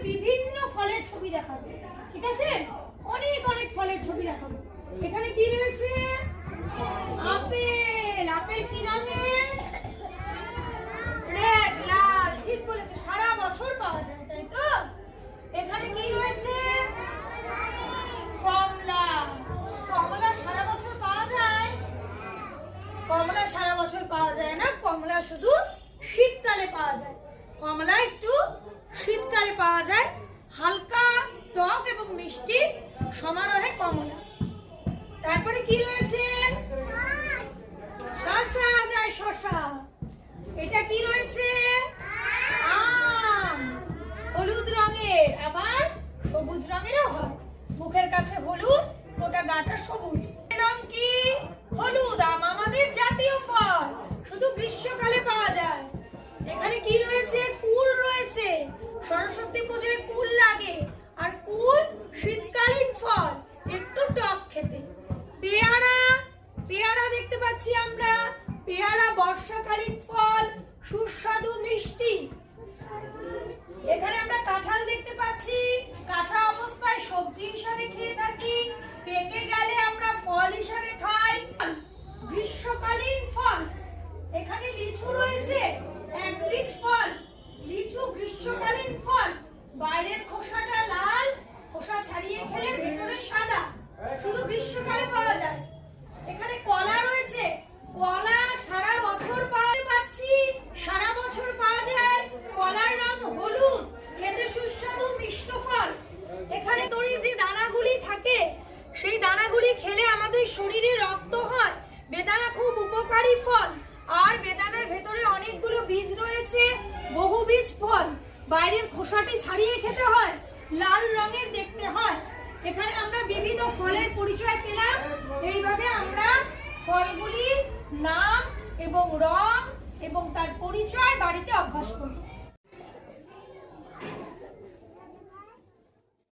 বিভিন্ন ফলের ছবি দেখাবো, ঠিক আছে? অনেক অনেক ফলের ছবি দেখাবো। এখানে কি রয়েছে? আপেল। আপেল কি রঙের? রেড, লাল। ঠিক বলেছে, সারা বছর পাওয়া যায়, তাই তো? এখানে কি রয়েছে? কমলা। কমলা সারা বছর পাওয়া যায়? কমলা সারা বছর পাওয়া যায় না, কমলা শুধু শীতকালে পাওয়া যায়। কমলা একটু শীতকালে পাওয়া যায়, হালকা টক এবং মিষ্টি সমারোহে কমলা। তারপরে কি রয়েছে? শসা যায়, শসা। এটা কি রয়েছে? আম। হলুদ রঙের, আবার সবুজ রঙেরও হয়। মুখের কাছে হলুদ, গোটা গাটা সবুজ। রং কি? হলুদ। আম আমাদের জাতীয় ফল, শুধু গ্রীষ্মকালে পাওয়া যায়। এখানে কি রয়েছে? কুল রয়েছে। সরস্বতী পূজায় কুল লাগে, আর কুল শীতকালীন ফল, একটু টক খেতে। পেয়ারা। পেয়ারা দেখতে পাচ্ছি আমরা। পেয়ারা বর্ষাকালীন ফল, সুস্বাদু মিষ্টি। এখানে আমরা কাঁঠাল দেখতে পাচ্ছি, কাঁচা অবস্থায় সবজি হিসাবে খেয়ে থাকি, পেকে গেলে আমরা ফল হিসাবে খাই, গ্রীষ্মকালীন ফল। এখানে লিচু রয়েছে, একবীজ ফল। লিচু গ্রীষ্মকালীন ফল, বাইরের খোসাটা লাল, খোসা ছাড়িয়ে খেলে ভেতরে সাদা, শুধু গ্রীষ্মকালে পাওয়া যায়। এখানে কলা রয়েছে, কলা সারা বছর পাওয়া পাচ্ছি, সারা বছর পাওয়া যায়। কলার রং হলুদ, খেতে সুস্বাদু মিষ্ট ফল। এখানে তরি যে দানাগুলি থাকে, সেই দানাগুলি খেলে আমাদের শরীরে রক্ত হয়। বেদানা খুব উপকারী ফল, আর বেদানার ভেতরে অনেকগুলো বীজ রয়েছে, বহু বীজ ফল। বাইরের খোসাটি ছাড়িয়ে খেতে হয়, লাল রঙের দেখতে হয়। এখানে আমরা বিবিধ ফলের পরিচয় পেলাম। এইভাবে আমরা ফলগুলির নাম এবং রং এবং তার পরিচয় বাড়িতে অভ্যাস করব।